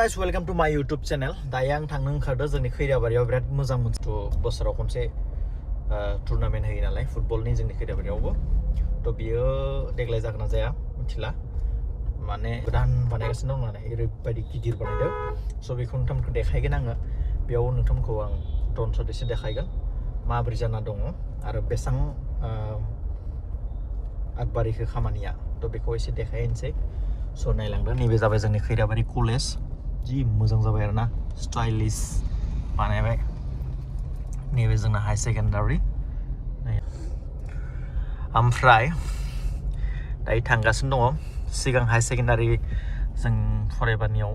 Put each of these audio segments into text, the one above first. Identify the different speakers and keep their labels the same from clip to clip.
Speaker 1: guys, welcome to my YouTube channel. दायो आं थांनो ओंखारदों जोंनि खैराबारियाव बिराद मोजां मोनसे बोसोराव खनसे टुर्नामेन्ट होयो नालाय फुटबलनि जोंनि खैराबारियावबो थ' बियो देग्लाय जागोन ना जाया मिथिला माने गोदान बानायगासिनो दं नालाय ओरैबायदि गिदिर बानायदों स' बेखौ नोंथांमोनखौ देखायगोन आङो बेयाव नोंथांमोनखौ आं ड्रन शट एसे देखायगोन माबोरै जाना दङ आरो बेसेबां आगबारिखौ खामानिया थ' बेखौ एसे देखायनोसै स' नायलांदो नैबे जाबाय जोंनि खैराबारि कलेज जि मोजां जाबाय आरोना स्टाइलिश बानायबाय नैबे जोंना हाई सेकेन्डारि ओमफ्राय दायो थांगासिनो दङ सिगां हाई सेकेन्डारि जों फरायबानियाव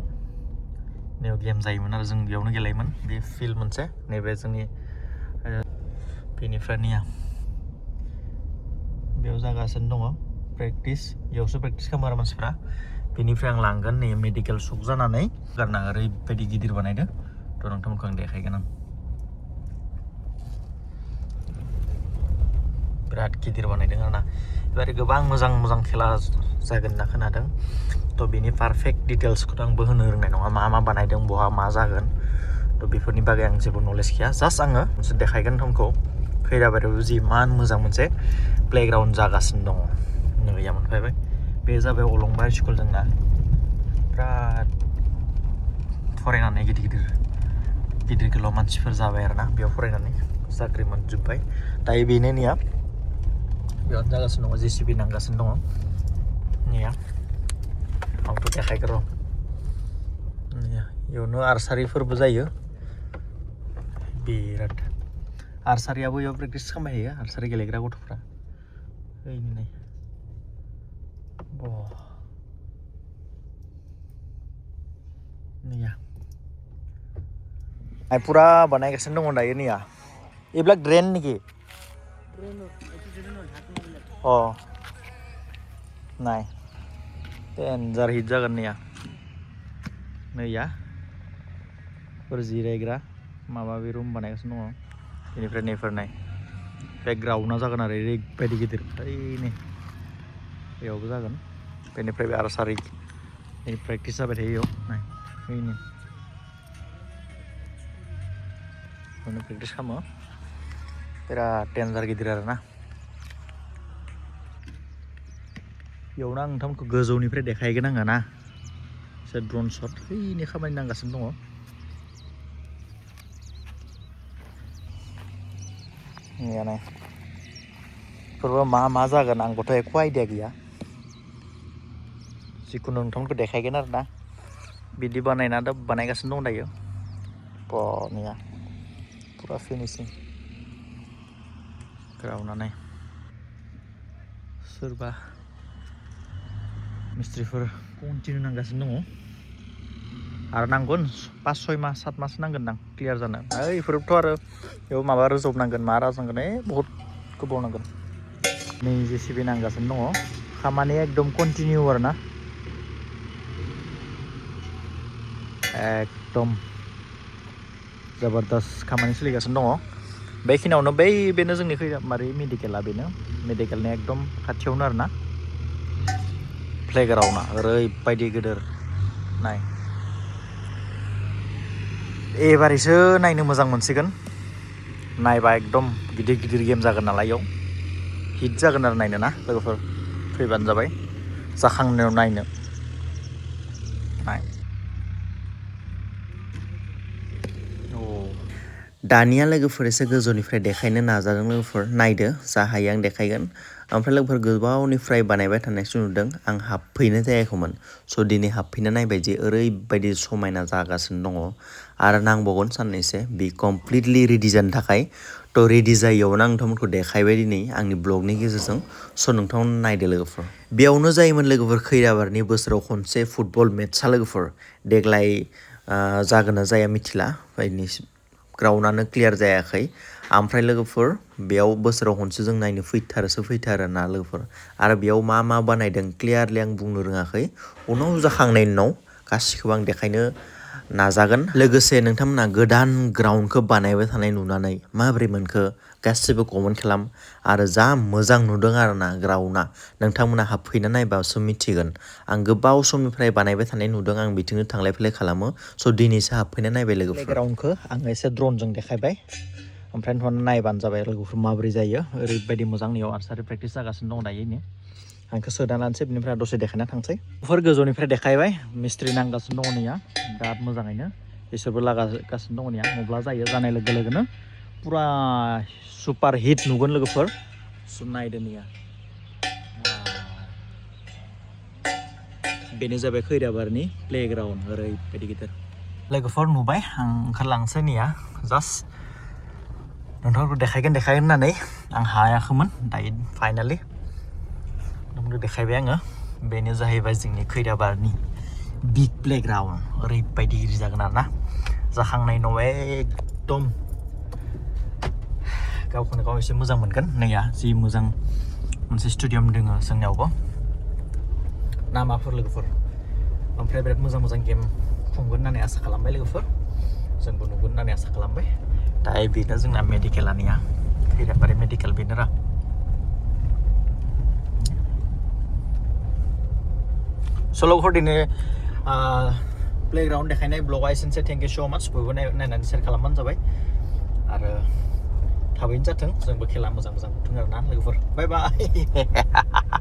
Speaker 1: नैयाव गेम जायोमोन आरो जों बेयावनो गेलेयोमोन बे फिल्ड मोनसे नैबे जोंनि बेनिफ्राय नैया बेयाव जागासिनो दङ प्रेक्टिस बेयावसो प्रेक्टिस खालामो आरो मानसिफ्रा बेनिफ्राय आं लांगोन नै मेडिकेल सक जानानै गारना ओरैबायदि गिदिर बानायदो थ' नोंथांमोनखौ आं देखायगोन आं बिराद गिदिर बानायदों आरोना एबारे गोबां मोजां मोजां खेला जागोन होनना खोनादों थ' बेनि पारफेक्ट डिटेल्सखौथ' आंबो होनो रोंनाय नङा मा मा बानायदों बहा मा जागोन थ' बेफोरनि बागै आं जेबो नलेज गैया जास्ट आङो मोनसे देखायगोन नोंथांखौ खैराबारियाव जि इमान मोजां मोनसे प्लेग्राउन्ड जागासिनो दङ नैया मोनफैबाय बे जाबाय अलंबार स्कुल जोंना बिराद फरायनानै गिदिर गोलाव मानसिफोर जाबाय आरोना बेयाव फरायनानै साख्रि मोनजोब्बाय दायो बेनो नैया बेयावनो जागासिनो दङ JCB नांगासिनो दङ नैया आंथ' देखायगोन र' नैया बेयावनो आर्सारिफोरबो जायो बिराद आर्सारियाबो बेयाव प्रेक्टिस खालामबाय थायो आर्सारि गेलेग्रा गथ'फ्रा ओइनै नै नैया पुरा बानायगासिनो दङ दायो नैया এইবিলাক ড্রেন নেকি अ নাই डेन्जार हिट जागोन नैया नैया फोर जिरायग्रा माबा बे रुम बानायगासिनो दङ बेनिफ्राय नैफोर नाय बे ग्राउन्डआ जागोन आरो ओरैबायदि गिदिर ओइनै बेयावबो जागोन बेनिफ्राय बे आर्सारि प्रेक्टिस जाबाय थायो बेयाव नाय ओइनै बेयावनो प्रेक्टिस खालामो बिराद डेन्जार गिदिर आरोना बेयावनो आं नोंथांमोनखौ गोजौनिफ्राय देखायगोन आङो ना एसे ड्रन शट ओइनै खामानि नांगासिनो दङ नैयानो बेफोरबो मा जागोन आंबोथ' एख' आइडिया गैया जिखुनु नोंथांमोनखौ देखायगोन आरोना बिदि बानायगासिनो दं दायो नैया पुरा फिनिशिं ग्राउन्डआनो सोरबा मिस्ट्रिफोर कन्टिनिउ नांगासिनो दङ आरो नांगोन 5-6 मास 7 मास नांगोन दां क्लियार जानो बेफोरथ' आरो बेयाव माबा रोजबनांगोन मा रोजबनांगोन बहुत गोबाव नांगोन नै JCB नांगासिनो दङ खामानिया एकदम कन्टिनिउ आरोना एकदम जबरदस्त खामानि सोलिगासिनो दङ बेखिनियावनो बेनो जोंनि खैराबारि मेडिकेला बेनो मेडिकेलनि एकदम खाथियावनो आरोना प्लेग्राउन्डआ ओरैबायदि गिदिर नाय एबारैसो नायनो मोजां मोनसिगोन नायबा एकदम गिदिर गेम जागोन नालाय इयाव हिट जागोन आरो नायनो ना लोगोफोर फैबानो जाबाय जाखांनायाव नायनो नाय दानिया लोगोफोर एसे गोजौनिफ्राय देखायनो नाजादों लोगोफोर नायदो जा हायो आं देखायगोन ओमफ्राय लोगोफोर गोबावनिफ्राय बानायबाय थानायसो नुदों आं हाबफैनो जायाखैमोन स' दिनै हाबफैनो नायबाय जे ओरैबायदि समायना जागासिनो दङ आरो नांबावगोन साननैसो बे कमप्लिटलि रेडि जानो थाखाय थ' रेडि जायैयावनो आं नोंथांमोनखौ देखायबाय दिनै आंनि ब्लगनि गेजेरजों स' नोंथांमोन नायदो लोगोफोर बेयावनो जायोमोन लोगोफोर खैराबारिनि बोसोराव खनसे फुटबल मेट्चआ लोगोफोर देग्लाय जागोन ना जाया मिथिला ग्राउन्डआनो क्लियार जायाखै ओमफ्राय लोगोफोर बेयाव बोसोराव खनसे जों नायनो फैथारो ना लोगोफोर आरो बेयाव मा बानायदों क्लियारलि आं बुंनो रोङाखै उनाव जाखांनायनि उनाव गासिखौबो आं देखायनो नाजागोन लोगोसे नोंथांमोना गोदान ग्राउन्डखौ बानायबाय थानाय नुनानै माबोरै मोनखो गासिबो कमेन्ट खालाम आरो जा मोजां नुदों आरोना ग्राउन्डआ नोंथांमोना हाबफैना नायबासो मिथिगोन आं गोबाव समनिफ्राय बानायबाय थानाय नुदों आं बिथिंनो थांलाय फैलाय खालामो स' दिनैसो हाबफैना नायबाय लोगोफोर ग्राउन्डखौ आं एसे ड्रनजों देखायबाय ओमफ्राय नायबानो जाबाय लोगोफोर माबोरै जायो ओरैबायदि मोजां नैयाव आर्सारि प्रेक्टिस जागासिनो दं दायो नै आंखौ सोदानानैसो बिनिफ्राय दसे देखायना थांसै बेफोर गोजौनिफ्राय देखायबाय मिस्ट्रि नांगासिनो दङ नैया बिराद मोजाङैनो बिसोरबो लागासिनो दङ नैया मब्ला जायो जानाय लोगो लोगोनो पुरा सुपार हिट नुगोन लोगोफोर नायदो नैया बेनो जाबाय खैराबारनि प्लेग्राउन्ड ओरैबायदि गिदिर लोगोफोर नुबाय आं ओंखारलांसै नैया जास्ट नोंथांखौ देखायगोन होननानै आं हायाखैमोन दायो फाइनालि नोंथांखौ देखायबाय आङो बेनो जाहैबाय जोंनि खैराबारनि बिग प्लेग्राउन्ड ओरैबायदि गिदिर जागोन आरोना जाखांनाय न'आव एकदम गावखौनो गाव एसे मोजां मोनगोन नैया जि मोजां मोनसे स्टेडियाम दङ जोंनियावबो नामाफोर लोगोफोर ओमफ्राय बिराद मोजां गेम खुंगोन होननानै आसा खालामबाय लोगोफोर जोंबो नुगोन होननानै आसा खालामबाय दायो बेनो जोंना मेडिकेलानिया खैराबारि मेडिकेल बेनोरा सल'फोर दिनै प्लेग्राउन्ड देखायनाय ब्लगआ एसेनोसै थेंक इउ स' माच बयबो नायनानै शेयार खालामबानो जाबाय आरो थाबैनो जाथों जोंबो खेला मोजां नुथों आरोना लोगोफोर बाय बाय